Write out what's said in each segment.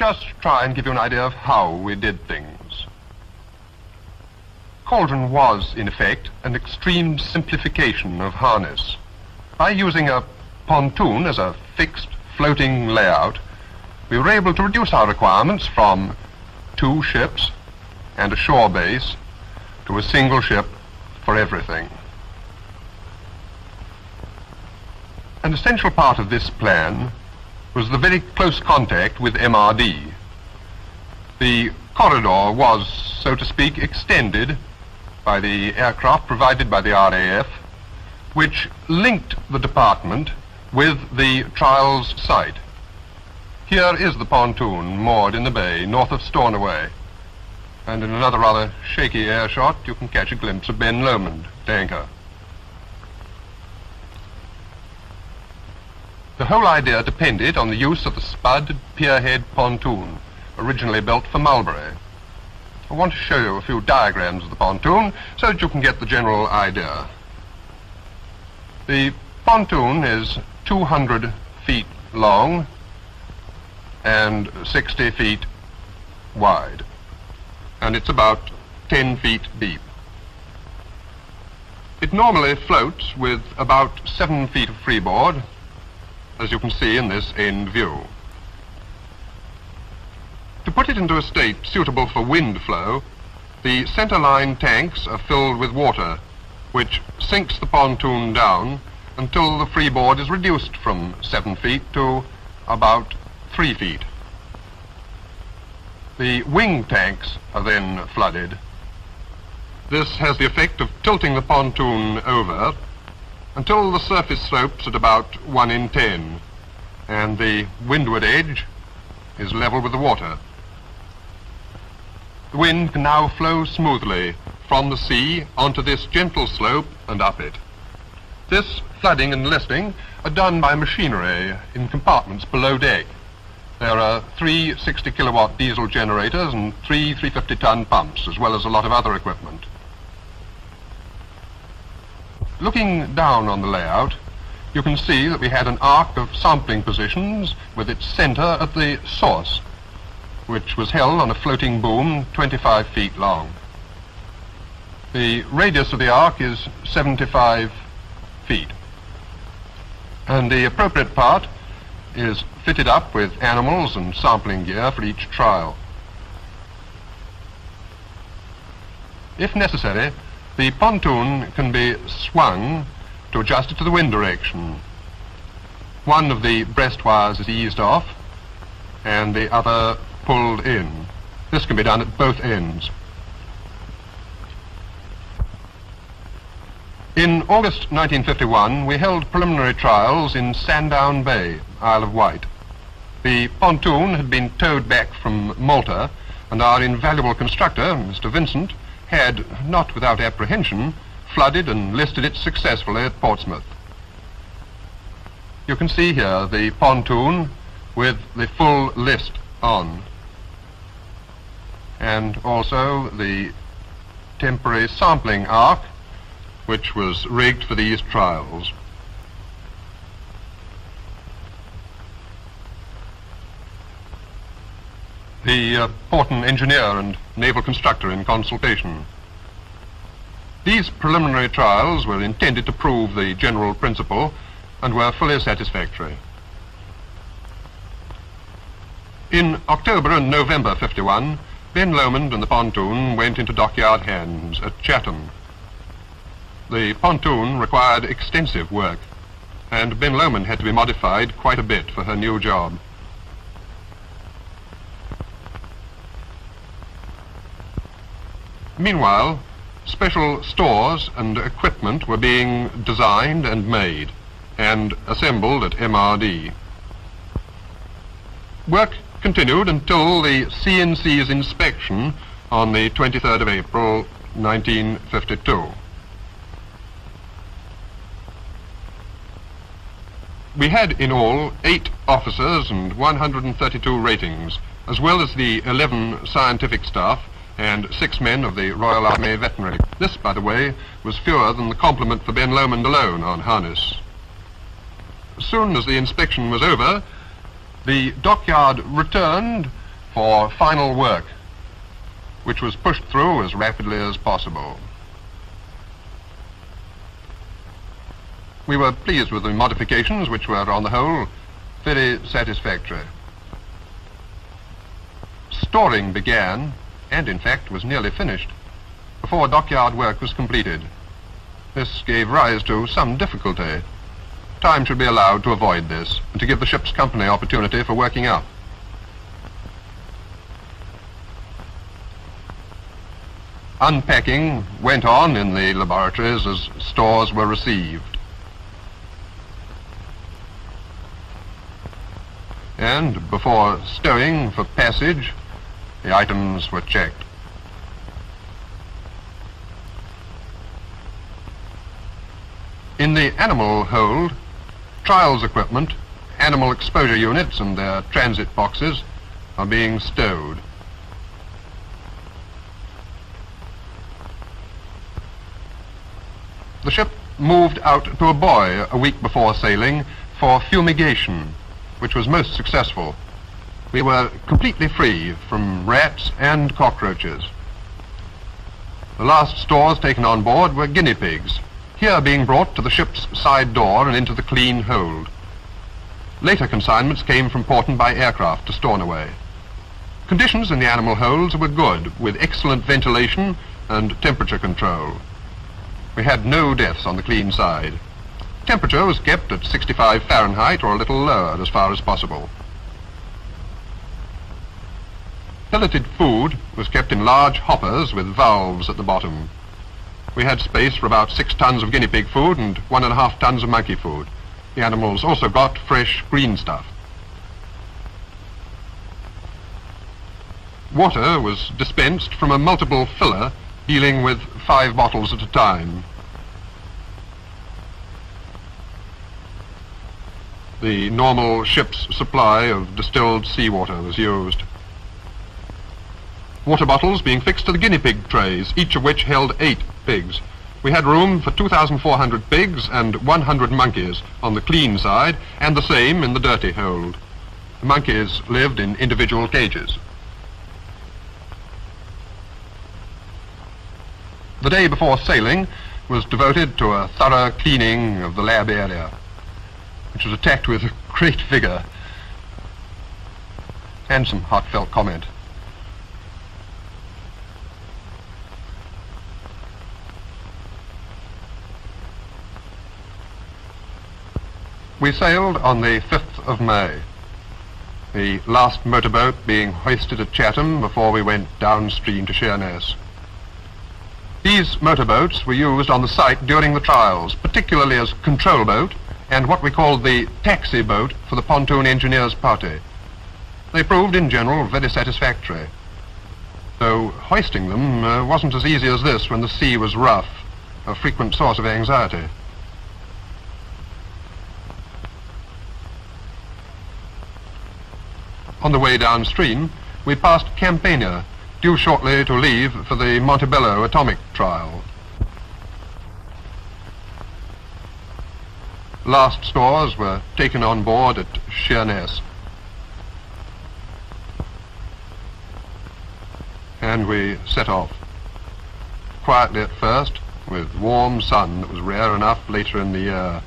just try and give you an idea of how we did things. Cauldron was, in effect, an extreme simplification of harness. By using a pontoon as a fixed, floating layout, we were able to reduce our requirements from 2 ships and a shore base to a single ship for everything. An essential part of this plan was the very close contact with MRD. The corridor was, so to speak, extended by the aircraft provided by the RAF, which linked the department with the trials site. Here is the pontoon moored in the bay north of Stornoway, and in another rather shaky air shot you can catch a glimpse of Ben Lomond at anchor. The whole idea depended on the use of the spud pierhead pontoon, originally built for Mulberry. I want to show you a few diagrams of the pontoon so that you can get the general idea. The pontoon is 200 feet long and 60 feet wide, and it's about 10 feet deep. It normally floats with about 7 feet of freeboard, as you can see in this end view. To put it into a state suitable for wind flow, the centerline tanks are filled with water, which sinks the pontoon down until the freeboard is reduced from 7 feet to about 3 feet. The wing tanks are then flooded. This has the effect of tilting the pontoon over until the surface slopes at about 1 in 10, and the windward edge is level with the water. The wind can now flow smoothly from the sea onto this gentle slope and up it. This flooding and listing are done by machinery in compartments below deck. There are 3 60-kilowatt diesel generators and 3 350-ton pumps, as well as a lot of other equipment. Looking down on the layout, you can see that we had an arc of sampling positions with its center at the source, which was held on a floating boom 25 feet long. The radius of the arc is 75 feet, and the appropriate part is fitted up with animals and sampling gear for each trial. If necessary, the pontoon can be swung to adjust it to the wind direction. One of the breast wires is eased off and the other pulled in. This can be done at both ends. In August 1951, we held preliminary trials in Sandown Bay, Isle of Wight. The pontoon had been towed back from Malta, and our invaluable constructor, Mr. Vincent, had, not without apprehension, flooded and listed it successfully at Portsmouth. You can see here the pontoon with the full list on, and also the temporary sampling arc, which was rigged for these trials. The Porton engineer and naval constructor in consultation. These preliminary trials were intended to prove the general principle and were fully satisfactory. In October and November 51, Ben Lomond and the pontoon went into dockyard hands at Chatham. The pontoon required extensive work, and Ben Lomond had to be modified quite a bit for her new job. Meanwhile, special stores and equipment were being designed and made and assembled at MRD. Work continued until the CNC's inspection on the 23rd of April 1952. We had in all 8 officers and 132 ratings, as well as the 11 scientific staff and 6 men of the Royal Army Veterinary. This, by the way, was fewer than the complement for Ben Lomond alone on harness. As soon as the inspection was over, the dockyard returned for final work, which was pushed through as rapidly as possible. We were pleased with the modifications, which were, on the whole, very satisfactory. Storing began, and in fact was nearly finished, before dockyard work was completed. This gave rise to some difficulty. Time should be allowed to avoid this, and to give the ship's company opportunity for working up. Unpacking went on in the laboratories as stores were received. And before stowing for passage, the items were checked. In the animal hold, trials equipment, animal exposure units and their transit boxes are being stowed. The ship moved out to a buoy a week before sailing for fumigation, which was most successful. We were completely free from rats and cockroaches. The last stores taken on board were guinea pigs, here being brought to the ship's side door and into the clean hold. Later consignments came from Porton by aircraft to Stornoway. Conditions in the animal holds were good, with excellent ventilation and temperature control. We had no deaths on the clean side. Temperature was kept at 65 Fahrenheit or a little lower as far as possible. Pelleted food was kept in large hoppers with valves at the bottom. We had space for about 6 tons of guinea pig food and 1.5 tons of monkey food. The animals also got fresh green stuff. Water was dispensed from a multiple filler dealing with 5 bottles at a time. The normal ship's supply of distilled seawater was used. Water bottles being fixed to the guinea pig trays, each of which held 8 pigs. We had room for 2,400 pigs and 100 monkeys on the clean side, and the same in the dirty hold. The monkeys lived in individual cages. The day before sailing was devoted to a thorough cleaning of the lab area, which was attacked with great vigor and some heartfelt comment. We sailed on the 5th of May, the last motorboat being hoisted at Chatham before we went downstream to Sheerness. These motorboats were used on the site during the trials, particularly as control boat and what we called the taxi boat for the pontoon engineers' party. They proved in general very satisfactory, though hoisting them wasn't as easy as this when the sea was rough, a frequent source of anxiety. On the way downstream, we passed Campania, due shortly to leave for the Montebello atomic trial. Last stores were taken on board at Sheerness, and we set off. Quietly at first, with warm sun that was rare enough later in the year.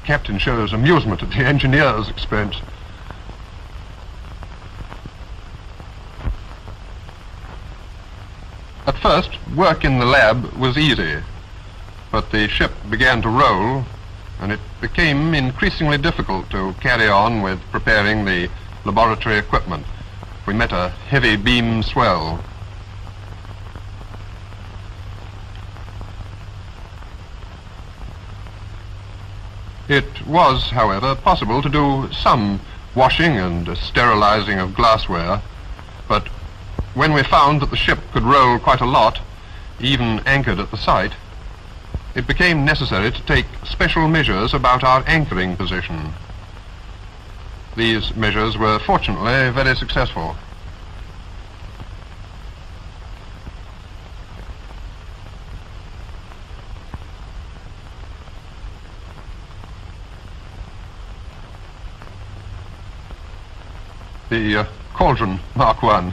The captain shows amusement at the engineer's expense. At first, work in the lab was easy, but the ship began to roll, and it became increasingly difficult to carry on with preparing the laboratory equipment. We met a heavy beam swell. It was, however, possible to do some washing and sterilizing of glassware, but when we found that the ship could roll quite a lot, even anchored at the site, it became necessary to take special measures about our anchoring position. These measures were fortunately very successful. the Cauldron Mark I,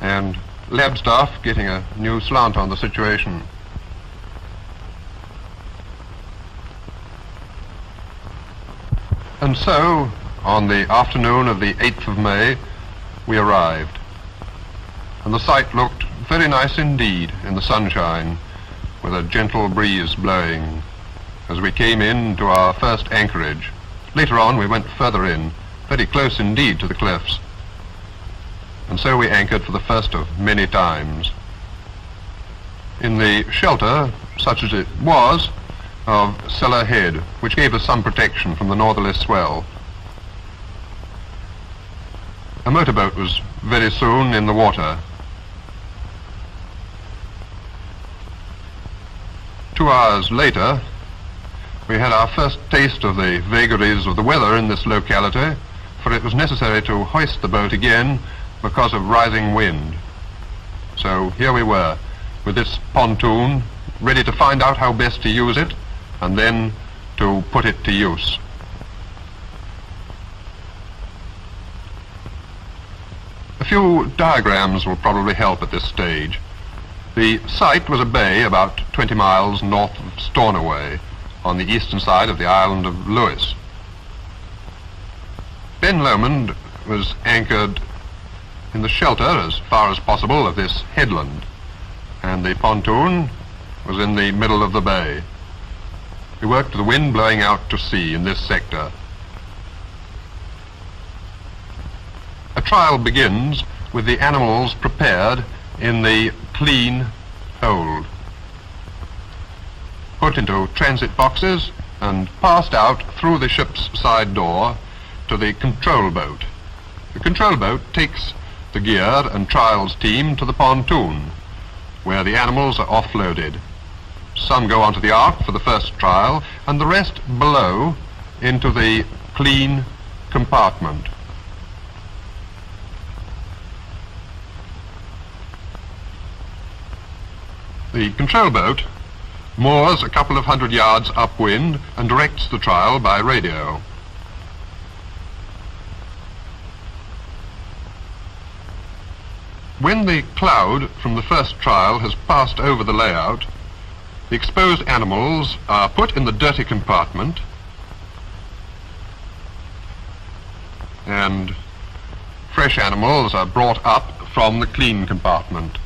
and lab staff getting a new slant on the situation. And so, on the afternoon of the 8th of May, we arrived. And the site looked very nice indeed in the sunshine, with a gentle breeze blowing as we came in to our first anchorage. Later on we went further in, very close indeed to the cliffs. And so we anchored for the first of many times. In the shelter, such as it was, of Cellar Head, which gave us some protection from the northerly swell. A motorboat was very soon in the water. 2 hours later, we had our first taste of the vagaries of the weather in this locality, for it was necessary to hoist the boat again because of rising wind. So here we were, with this pontoon, ready to find out how best to use it, and then to put it to use. A few diagrams will probably help at this stage. The site was a bay about 20 miles north of Stornoway, on the eastern side of the island of Lewis. Ben Lomond was anchored in the shelter as far as possible of this headland, and the pontoon was in the middle of the bay. We worked with the wind blowing out to sea in this sector. A trial begins with the animals prepared in the clean hold, put into transit boxes and passed out through the ship's side door to the control boat. The control boat takes the gear and trials team to the pontoon, where the animals are offloaded. Some go onto the ark for the first trial, and the rest below into the clean compartment. The control boat moors a couple of 100 yards upwind and directs the trial by radio. When the cloud from the first trial has passed over the layout, the exposed animals are put in the dirty compartment and fresh animals are brought up from the clean compartment.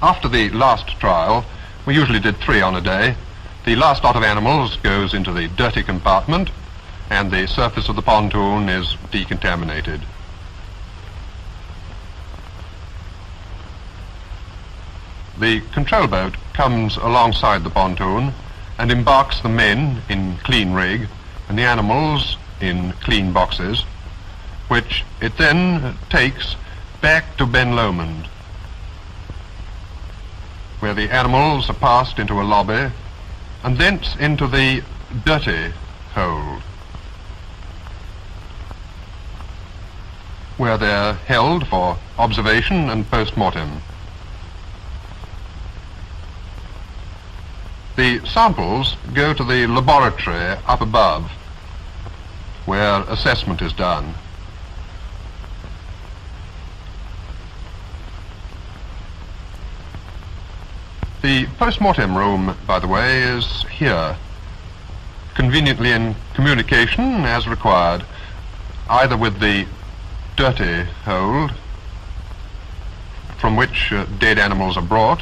After the last trial, we usually did 3 on a day, the last lot of animals goes into the dirty compartment and the surface of the pontoon is decontaminated. The control boat comes alongside the pontoon and embarks the men in clean rig and the animals in clean boxes, which it then takes back to Ben Lomond, where the animals are passed into a lobby and thence into the dirty hold, where they're held for observation and post-mortem. The samples go to the laboratory up above, where assessment is done. The post-mortem room, by the way, is here, conveniently in communication as required, either with the dirty hold, from which dead animals are brought,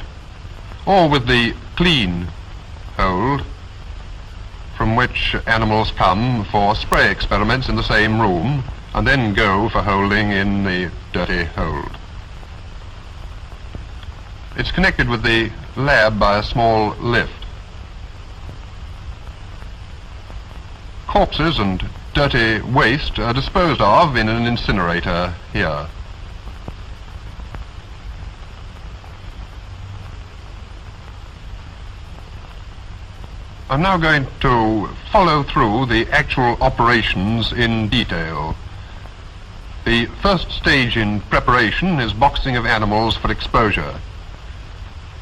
or with the clean hold, from which animals come for spray experiments in the same room, and then go for holding in the dirty hold. It's connected with the lab by a small lift. Corpses and dirty waste are disposed of in an incinerator here. I'm now going to follow through the actual operations in detail. The first stage in preparation is boxing of animals for exposure.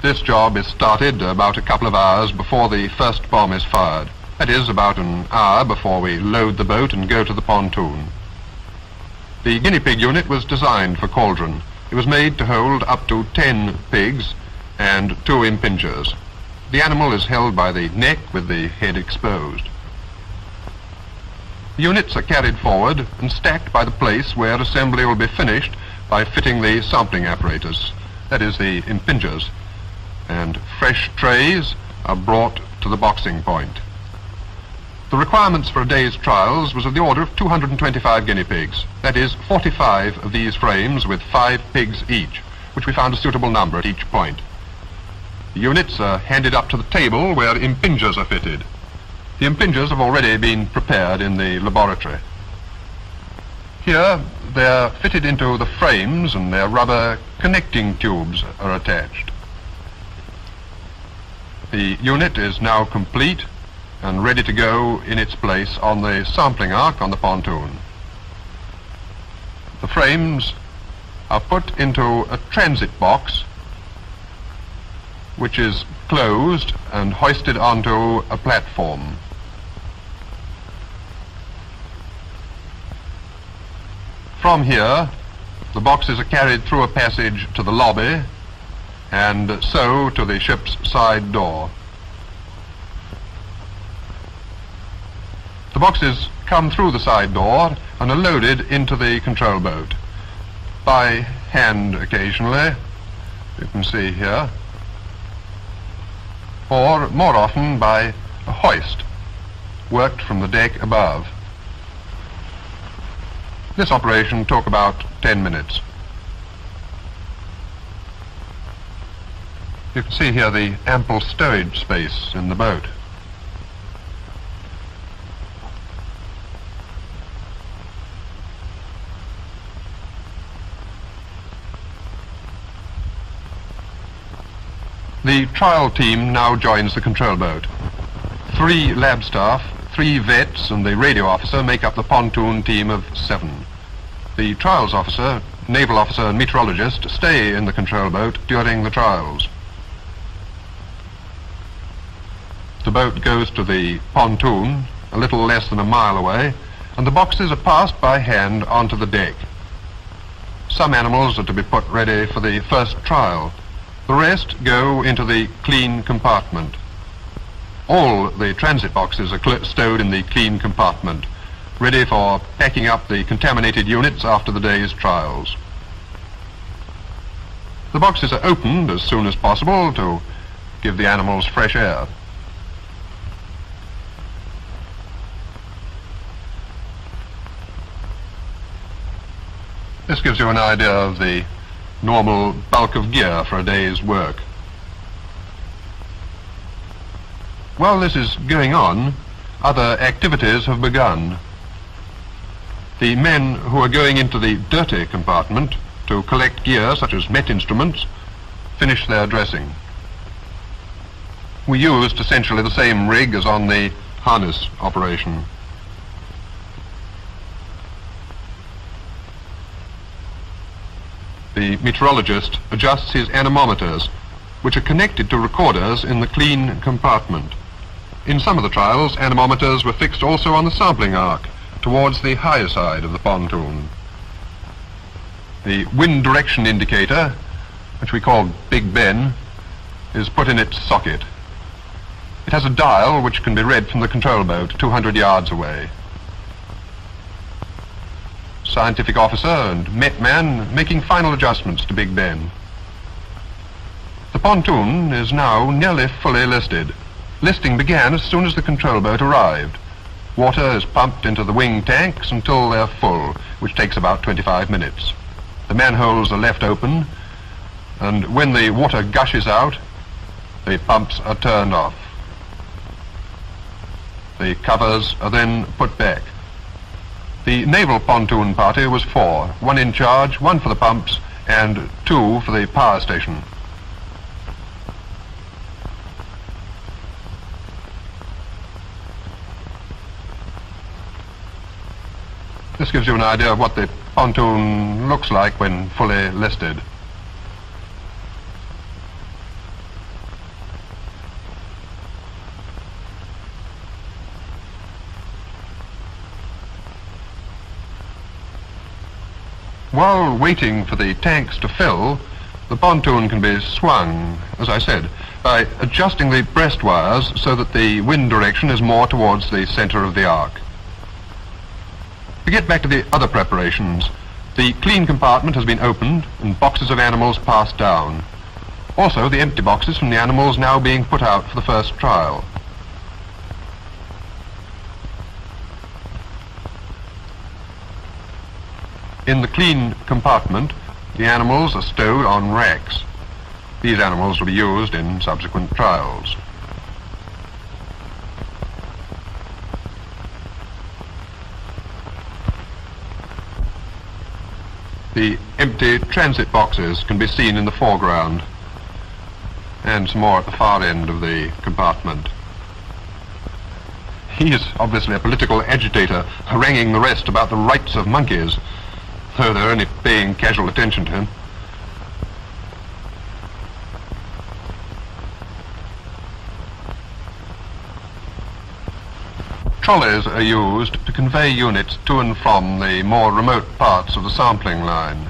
This job is started about a couple of hours before the first bomb is fired. That is about an hour before we load the boat and go to the pontoon. The guinea pig unit was designed for Cauldron. It was made to hold up to 10 pigs and 2 impingers. The animal is held by the neck with the head exposed. The units are carried forward and stacked by the place where assembly will be finished by fitting the sampling apparatus, that is the impingers, and fresh trays are brought to the boxing point. The requirements for a day's trials was of the order of 225 guinea pigs, that is 45 of these frames with 5 pigs each, which we found a suitable number at each point. The units are handed up to the table where impingers are fitted. The impingers have already been prepared in the laboratory. Here they're fitted into the frames and their rubber connecting tubes are attached. The unit is now complete and ready to go in its place on the sampling ark on the pontoon. The frames are put into a transit box which is closed and hoisted onto a platform. From here, the boxes are carried through a passage to the lobby and so to the ship's side door. The boxes come through the side door and are loaded into the control boat by hand occasionally, you can see here, or more often by a hoist worked from the deck above. This operation took about 10 minutes. You can see here the ample stowage space in the boat. The trial team now joins the control boat. 3 lab staff, 3 vets and the radio officer make up the pontoon team of 7. The trials officer, naval officer and meteorologist stay in the control boat during the trials. The boat goes to the pontoon a little less than a mile away and the boxes are passed by hand onto the deck. Some animals are to be put ready for the first trial. The rest go into the clean compartment. All the transit boxes are stowed in the clean compartment, ready for packing up the contaminated units after the day's trials. The boxes are opened as soon as possible to give the animals fresh air. This gives you an idea of the normal bulk of gear for a day's work. While this is going on, other activities have begun. The men who are going into the dirty compartment to collect gear such as met instruments finish their dressing. We used essentially the same rig as on the harness operation. The meteorologist adjusts his anemometers, which are connected to recorders in the clean compartment. In some of the trials, anemometers were fixed also on the sampling ark, towards the higher side of the pontoon. The wind direction indicator, which we call Big Ben, is put in its socket. It has a dial which can be read from the control boat 200 yards away. Scientific officer and met man making final adjustments to Big Ben. The pontoon is now nearly fully listed. Listing began as soon as the control boat arrived. Water is pumped into the wing tanks until they're full, which takes about 25 minutes. The manholes are left open, and when the water gushes out, the pumps are turned off. The covers are then put back. The naval pontoon party was 4, 1 in charge, 1 for the pumps, and 2 for the power station. This gives you an idea of what the pontoon looks like when fully listed. while waiting for the tanks to fill, the pontoon can be swung, as I said, by adjusting the breast wires so that the wind direction is more towards the center of the ark. To get back to the other preparations, the clean compartment has been opened and boxes of animals passed down. Also, the empty boxes from the animals now being put out for the first trial. In the clean compartment, the animals are stowed on racks. These animals will be used in subsequent trials. The empty transit boxes can be seen in the foreground, and some more at the far end of the compartment. He is obviously a political agitator, haranguing the rest about the rights of monkeys, though they're only paying casual attention to him. Trolleys are used to convey units to and from the more remote parts of the sampling line.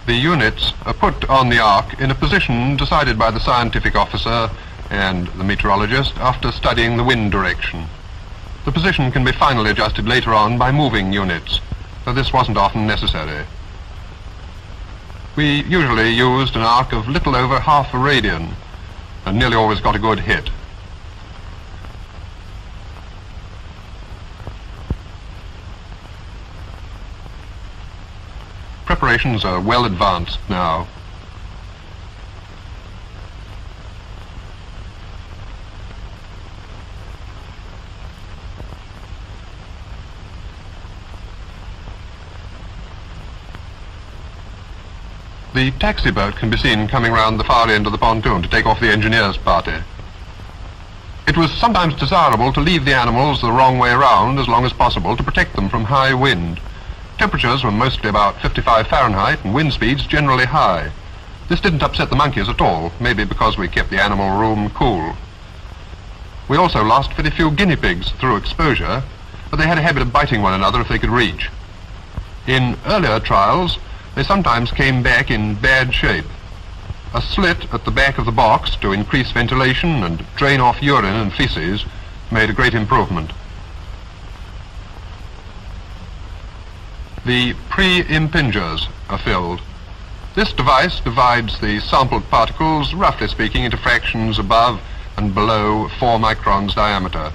The units are put on the ark in a position decided by the scientific officer and the meteorologist after studying the wind direction. The position can be finally adjusted later on by moving units, though this wasn't often necessary. We usually used an arc of little over half a radian and nearly always got a good hit. Preparations are well advanced now. The taxi boat can be seen coming round the far end of the pontoon to take off the engineers' party. It was sometimes desirable to leave the animals the wrong way round as long as possible to protect them from high wind. Temperatures were mostly about 55 Fahrenheit and wind speeds generally high. This didn't upset the monkeys at all, maybe because we kept the animal room cool. We also lost very few guinea pigs through exposure, but they had a habit of biting one another if they could reach. In earlier trials, they sometimes came back in bad shape. A slit at the back of the box to increase ventilation and drain off urine and feces made a great improvement. The pre-impingers are filled. This device divides the sampled particles, roughly speaking, into fractions above and below 4 microns diameter.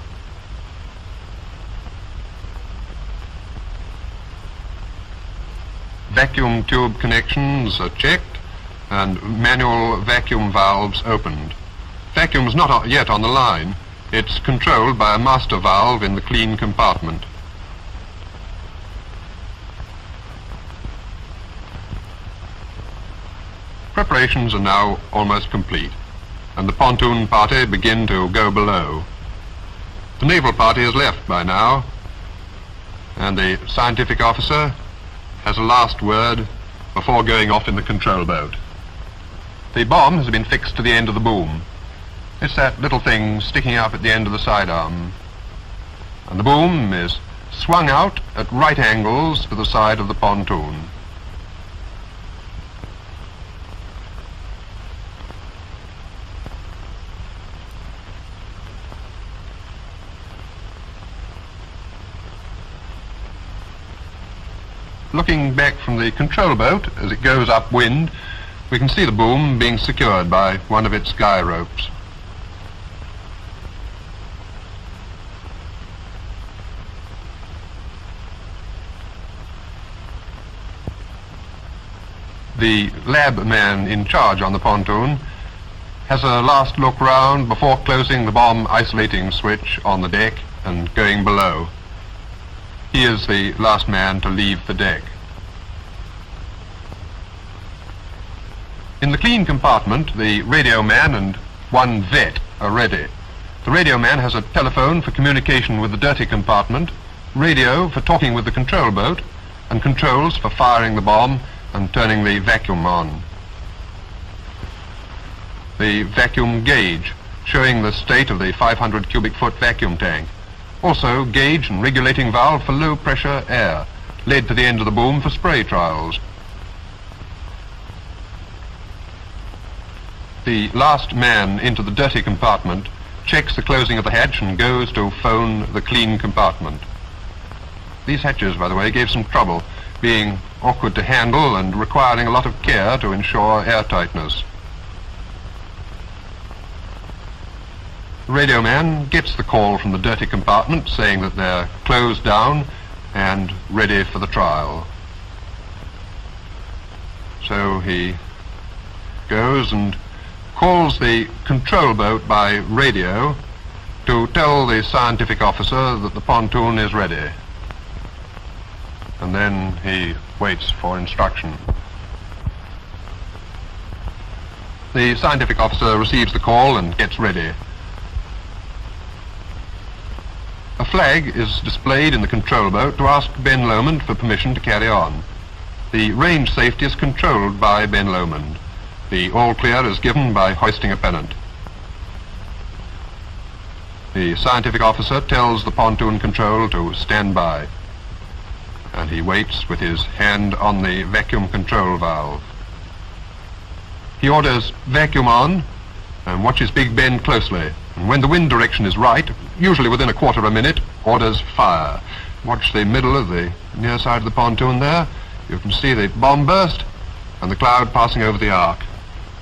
Vacuum tube connections are checked and manual vacuum valves opened. Vacuum is not yet on the line. It's controlled by a master valve in the clean compartment. Preparations are now almost complete, and the pontoon party begin to go below. The naval party has left by now, and the scientific officer has a last word before going off in the control boat. The bomb has been fixed to the end of the boom. It's that little thing sticking up at the end of the sidearm. And the boom is swung out at right angles to the side of the pontoon. Looking back from the control boat as it goes upwind, we can see the boom being secured by one of its guy ropes. The lab man in charge on the pontoon has a last look round before closing the bomb isolating switch on the deck and going below. He is the last man to leave the deck. In the clean compartment, the radio man and one vet are ready. The radio man has a telephone for communication with the dirty compartment, radio for talking with the control boat, and controls for firing the bomb and turning the vacuum on. the vacuum gauge, showing the state of the 500 cubic foot vacuum tank. Also, gauge and regulating valve for low pressure air, led to the end of the boom for spray trials. The last man into the dirty compartment checks the closing of the hatch and goes to phone the clean compartment. These hatches, by the way, gave some trouble, being awkward to handle and requiring a lot of care to ensure airtightness. The radio man gets the call from the dirty compartment saying that they're closed down and ready for the trial. So he goes and calls the control boat by radio to tell the scientific officer that the pontoon is ready. And then he waits for instruction. The scientific officer receives the call and gets ready. A flag is displayed in the control boat to ask Ben Lomond for permission to carry on. The range safety is controlled by Ben Lomond. The all clear is given by hoisting a pennant. The scientific officer tells the pontoon control to stand by, and he waits with his hand on the vacuum control valve. He orders vacuum on and watches Big Ben closely, and when the wind direction is right, usually within a quarter of a minute, orders fire. Watch the middle of the near side of the pontoon there. You can see the bomb burst and the cloud passing over the arc.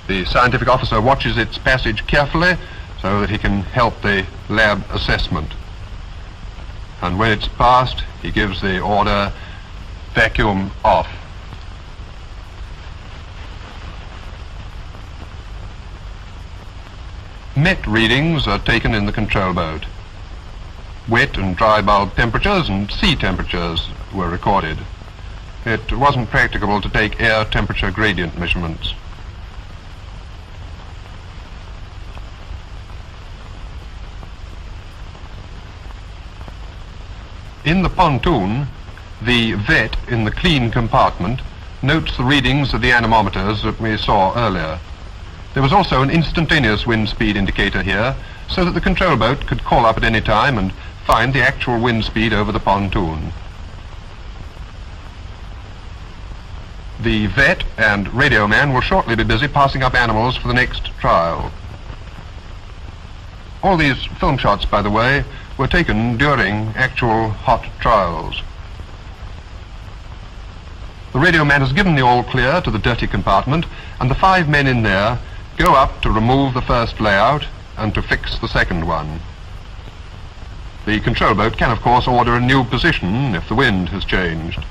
The scientific officer watches its passage carefully so that he can help the lab assessment. And when it's passed, he gives the order, vacuum off. Met readings are taken in the control boat. Wet and dry bulb temperatures and sea temperatures were recorded. It wasn't practicable to take air temperature gradient measurements. In the pontoon, the vet in the clean compartment notes the readings of the anemometers that we saw earlier. There was also an instantaneous wind speed indicator here, so that the control boat could call up at any time and find the actual wind speed over the pontoon. The vet and radio man will shortly be busy passing up animals for the next trial. All these film shots, by the way, were taken during actual hot trials. The radio man has given the all clear to the dirty compartment, and the 5 men in there go up to remove the first layout and to fix the second one. The control boat can, of course, order a new position if the wind has changed.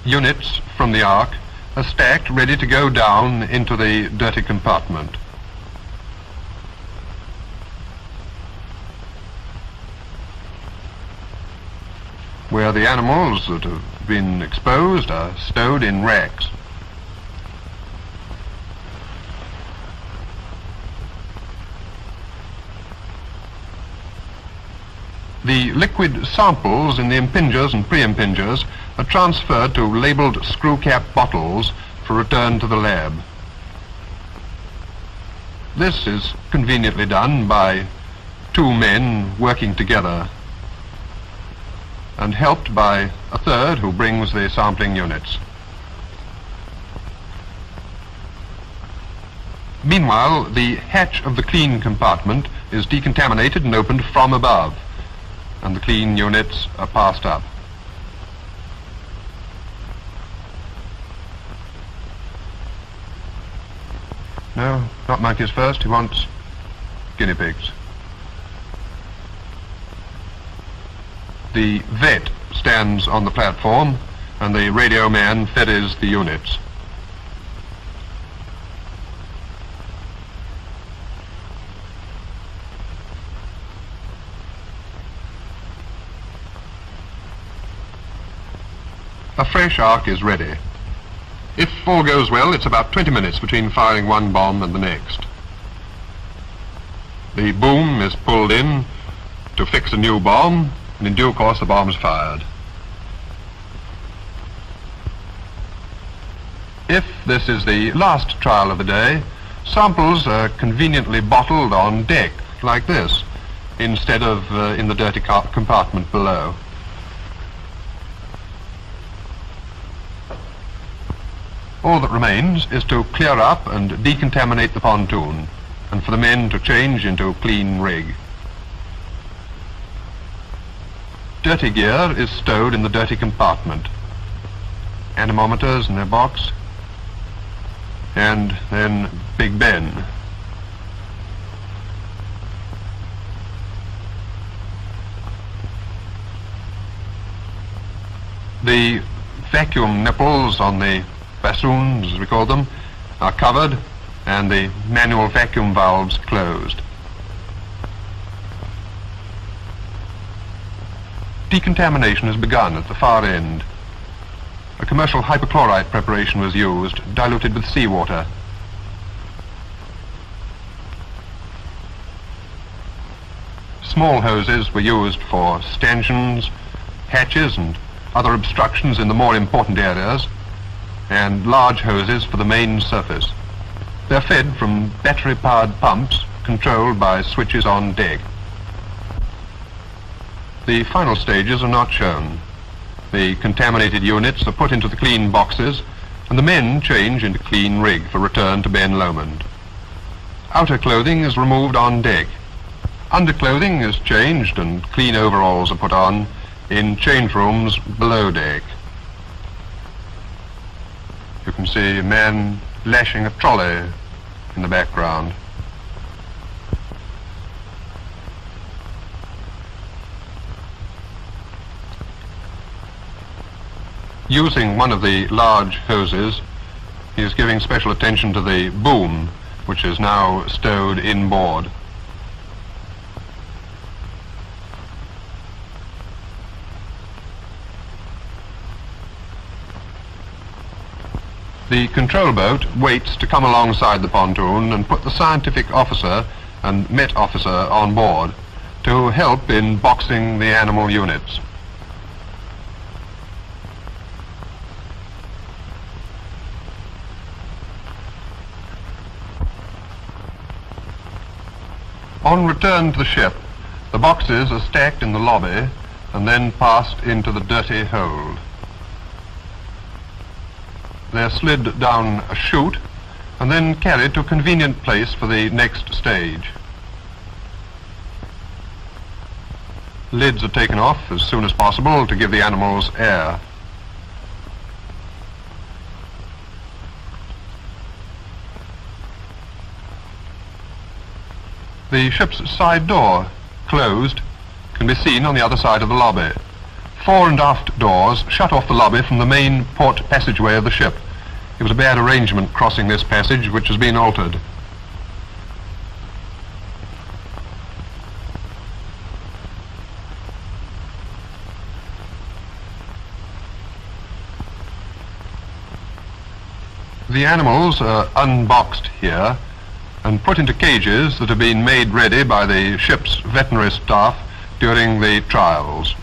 Units from the arc are stacked ready to go down into the dirty compartment. Where the animals that have been exposed are stowed in racks. The liquid samples in the impingers and pre-impingers are transferred to labeled screw cap bottles for return to the lab. This is conveniently done by 2 men working together and helped by a third who brings the sampling units. Meanwhile, the hatch of the clean compartment is decontaminated and opened from above, and the clean units are passed up. No, not monkeys first, he wants guinea pigs. The vet stands on the platform and the radio man ferries the units. A fresh arc is ready. If all goes well, it's about 20 minutes between firing one bomb and the next. The boom is pulled in to fix a new bomb, and in due course the bombs fired. If this is the last trial of the day, samples are conveniently bottled on deck, like this, instead of in the dirty compartment below. All that remains is to clear up and decontaminate the pontoon, and for the men to change into clean rig. Dirty gear is stowed in the dirty compartment. Anemometers in their box, and then Big Ben. The vacuum nipples on the bassoons, as we call them, are covered and the manual vacuum valves closed. Decontamination has begun at the far end. A commercial hypochlorite preparation was used, diluted with seawater. Small hoses were used for stanchions, hatches and other obstructions in the more important areas, and large hoses for the main surface. They're fed from battery-powered pumps controlled by switches on deck. The final stages are not shown. The contaminated units are put into the clean boxes, and the men change into clean rig for return to Ben Lomond. Outer clothing is removed on deck. Underclothing is changed and clean overalls are put on in change rooms below deck. You can see a man lashing a trolley in the background. Using one of the large hoses, he is giving special attention to the boom, which is now stowed inboard. The control boat waits to come alongside the pontoon and put the scientific officer and met officer on board to help in boxing the animal units. On return to the ship, the boxes are stacked in the lobby and then passed into the dirty hold. They're slid down a chute and then carried to a convenient place for the next stage. Lids are taken off as soon as possible to give the animals air. The ship's side door, closed, can be seen on the other side of the lobby. Fore and aft doors shut off the lobby from the main port passageway of the ship. It was a bad arrangement crossing this passage, which has been altered. The animals are unboxed here and put into cages that have been made ready by the ship's veterinary staff during the trials.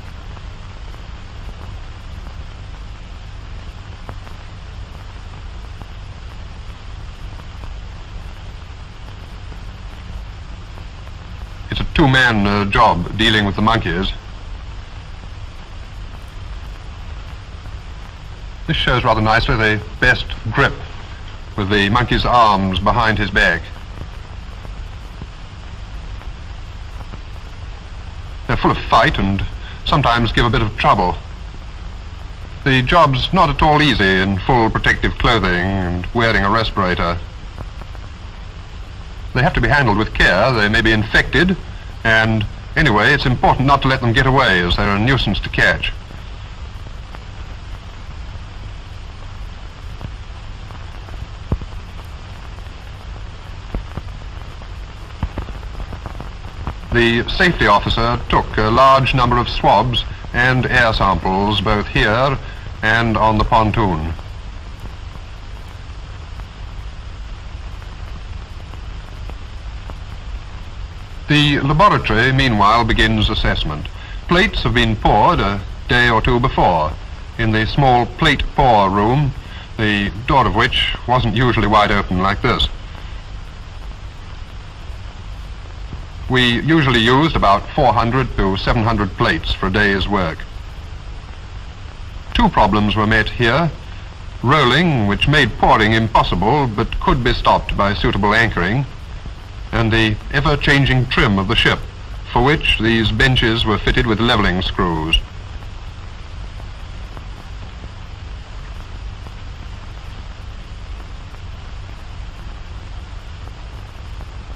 It's a two-man job dealing with the monkeys. This shows rather nicely the best grip, with the monkey's arms behind his back. They're full of fight and sometimes give a bit of trouble. The job's not at all easy in full protective clothing and wearing a respirator. They have to be handled with care. They may be infected, and anyway, it's important not to let them get away, as they're a nuisance to catch. The safety officer took a large number of swabs and air samples both here and on the pontoon. The laboratory, meanwhile, begins assessment. plates have been poured a day or two before in the small plate pour room, the door of which wasn't usually wide open like this. We usually used about 400 to 700 plates for a day's work. Two problems were met here: rolling, which made pouring impossible but could be stopped by suitable anchoring, and the ever-changing trim of the ship, for which these benches were fitted with leveling screws.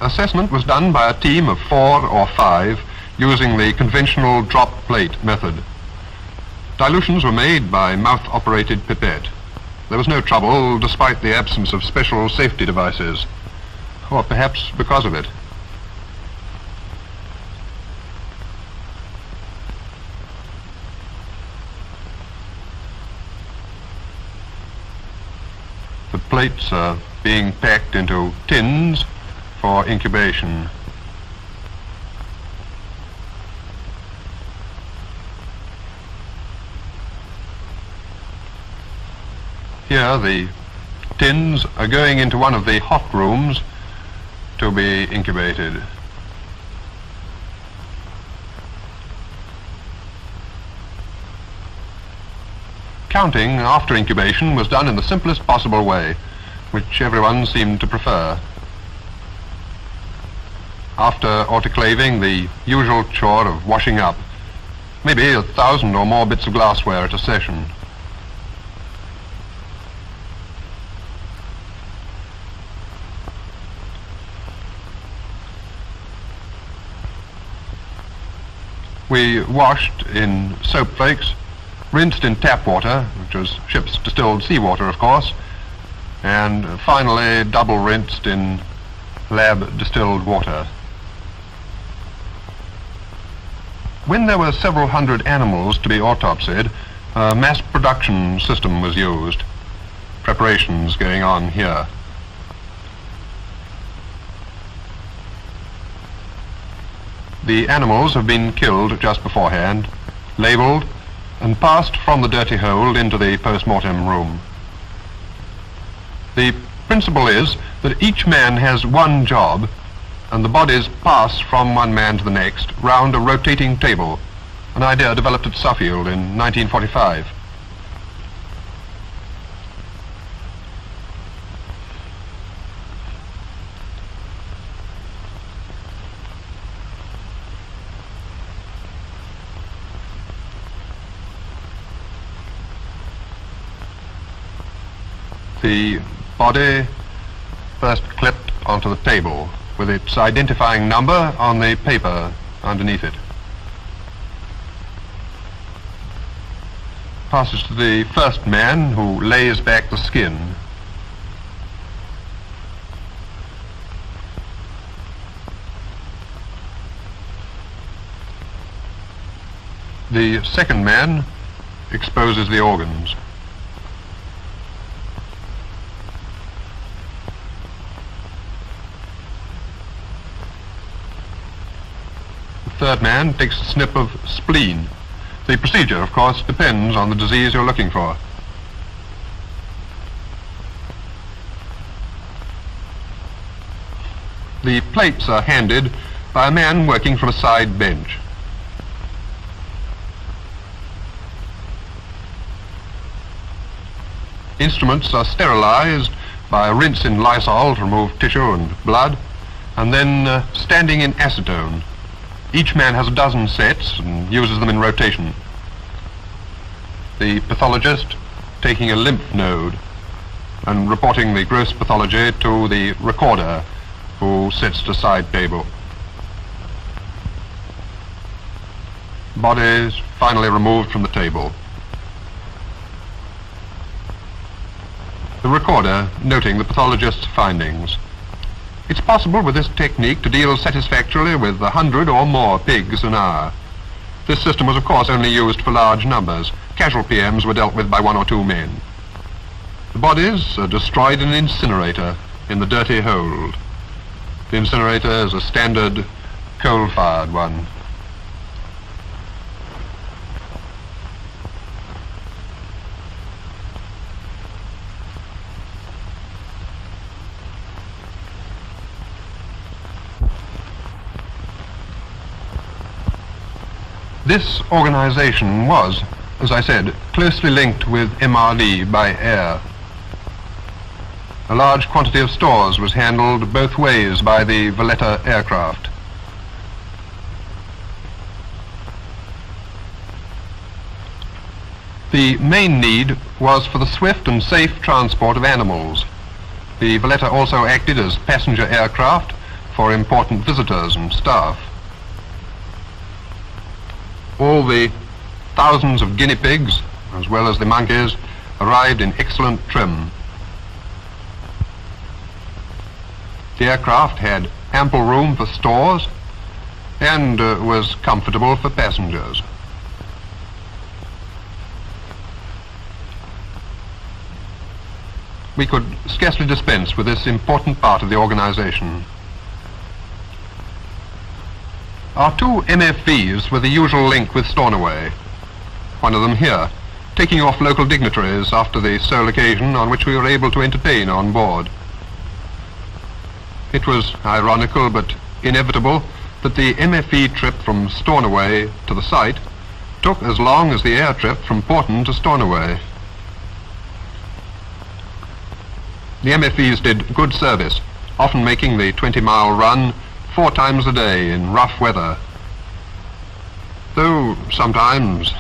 Assessment was done by a team of 4 or 5 using the conventional drop plate method. Dilutions were made by mouth-operated pipette. There was no trouble despite the absence of special safety devices, or perhaps because of it. The plates are being packed into tins for incubation. Here the tins are going into one of the hot rooms to be incubated. Counting after incubation was done in the simplest possible way, which everyone seemed to prefer. After autoclaving, the usual chore of washing up, maybe 1,000 or more bits of glassware at a session. We washed in soap flakes, rinsed in tap water, which was ship's distilled seawater, of course, and finally double rinsed in lab distilled water. When there were several hundred animals to be autopsied, a mass production system was used. Preparations going on here. The animals have been killed just beforehand, labelled, and passed from the dirty hold into the post-mortem room. The principle is that each man has one job, and the bodies pass from one man to the next round a rotating table, an idea developed at Suffield in 1945. The body first clipped onto the table, with its identifying number on the paper underneath it. Passes to the first man, who lays back the skin. The second man exposes the organs. Third man takes a snip of spleen. The procedure, of course, depends on the disease you're looking for. The plates are handed by a man working from a side bench. Instruments are sterilized by a rinse in Lysol to remove tissue and blood, and then standing in acetone. Each man has a dozen sets and uses them in rotation. The pathologist taking a lymph node and reporting the gross pathology to the recorder, who sits at a side table. Body is finally removed from the table. The recorder noting the pathologist's findings. It's possible with this technique to deal satisfactorily with 100 or more pigs an hour. This system was of course only used for large numbers. Casual PMs were dealt with by 1 or 2 men. The bodies are destroyed in an incinerator in the dirty hold. The incinerator is a standard coal-fired one. This organization was, as I said, closely linked with MRD by air. A large quantity of stores was handled both ways by the Valletta aircraft. The main need was for the swift and safe transport of animals. The Valletta also acted as passenger aircraft for important visitors and staff. All the thousands of guinea pigs, as well as the monkeys, arrived in excellent trim. The aircraft had ample room for stores and was comfortable for passengers. We could scarcely dispense with this important part of the organization. Our two MFVs were the usual link with Stornoway, one of them here, taking off local dignitaries after the sole occasion on which we were able to entertain on board. It was ironical but inevitable that the MFV trip from Stornoway to the site took as long as the air trip from Porton to Stornoway. The MFVs did good service, often making the 20-mile run 4 times a day in rough weather, though sometimes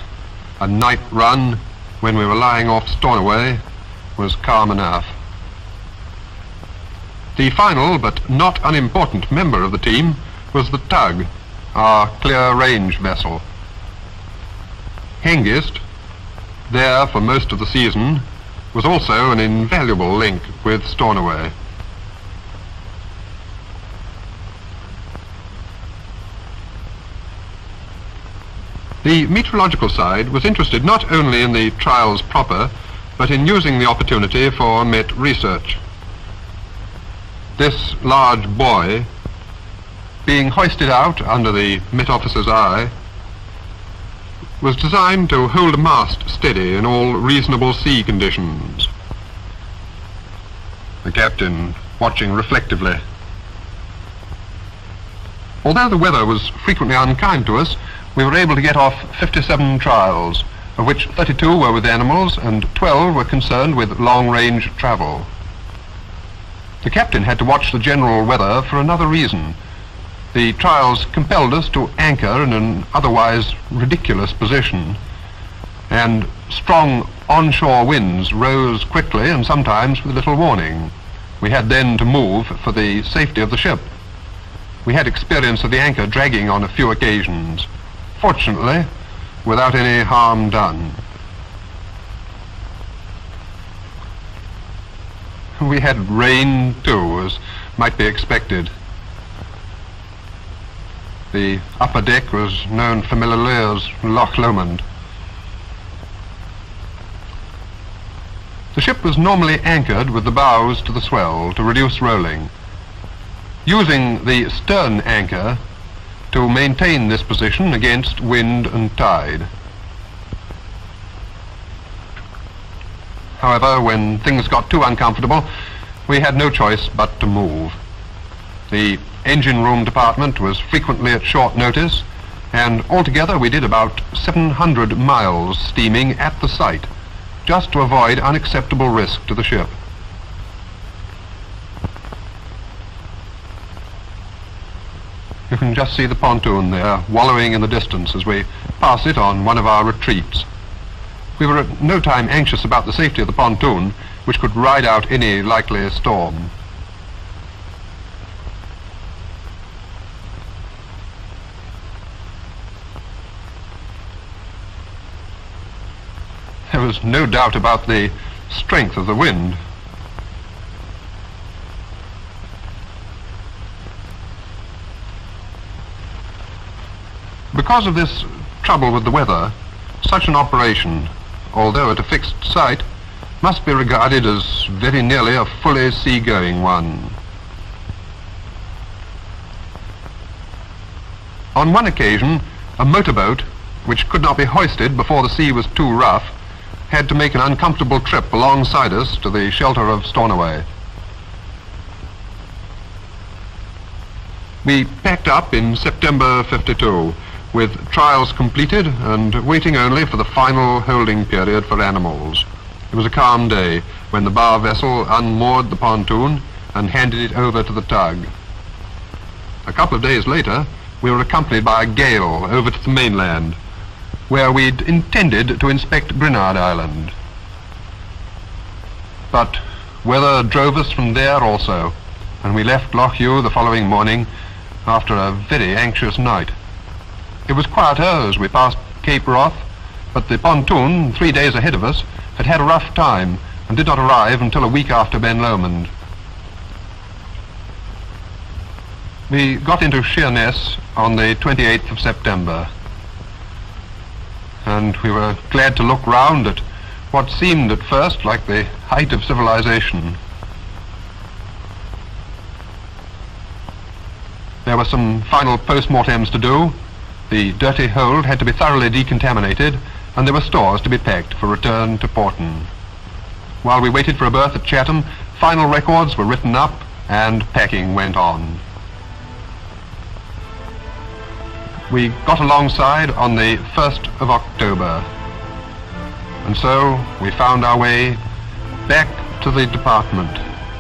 a night run when we were lying off Stornoway was calm enough. The final but not unimportant member of the team was the tug, our clear-range vessel. Hengist, there for most of the season, was also an invaluable link with Stornoway. The meteorological side was interested not only in the trials proper, but in using the opportunity for Met research. This large buoy, being hoisted out under the Met officer's eye, was designed to hold a mast steady in all reasonable sea conditions. The captain watching reflectively. Although the weather was frequently unkind to us, we were able to get off 57 trials, of which 32 were with animals and 12 were concerned with long-range travel. The captain had to watch the general weather for another reason. The trials compelled us to anchor in an otherwise ridiculous position, and strong onshore winds rose quickly and sometimes with little warning. We had then to move for the safety of the ship. We had experience of the anchor dragging on a few occasions, fortunately without any harm done. We had rain too, as might be expected. The upper deck was known familiarly as Loch Lomond. The ship was normally anchored with the bows to the swell to reduce rolling, using the stern anchor to maintain this position against wind and tide. However, when things got too uncomfortable, we had no choice but to move. The engine room department was frequently at short notice, and altogether we did about 700 miles steaming at the site, just to avoid unacceptable risk to the ship. You can just see the pontoon there, wallowing in the distance as we pass it on one of our retreats. We were at no time anxious about the safety of the pontoon, which could ride out any likely storm. There was no doubt about the strength of the wind. Because of this trouble with the weather, such an operation, although at a fixed site, must be regarded as very nearly a fully sea-going one. On one occasion, a motorboat, which could not be hoisted before the sea was too rough, had to make an uncomfortable trip alongside us to the shelter of Stornoway. We packed up in September '52, with trials completed and waiting only for the final holding period for animals. It was a calm day when the bar vessel unmoored the pontoon and handed it over to the tug. A couple of days later, we were accompanied by a gale over to the mainland, where we'd intended to inspect Grenard Island. But weather drove us from there also, and we left Lochue the following morning after a very anxious night. It was quieter as we passed Cape Wrath, but the pontoon, 3 days ahead of us, had had a rough time and did not arrive until a week after Ben Lomond. We got into Sheerness on the 28th of September, and we were glad to look round at what seemed at first like the height of civilization. There were some final post-mortems to do. The dirty hold had to be thoroughly decontaminated, and there were stores to be packed for return to Porton. While we waited for a berth at Chatham, final records were written up and packing went on. We got alongside on the 1st of October, and so we found our way back to the department.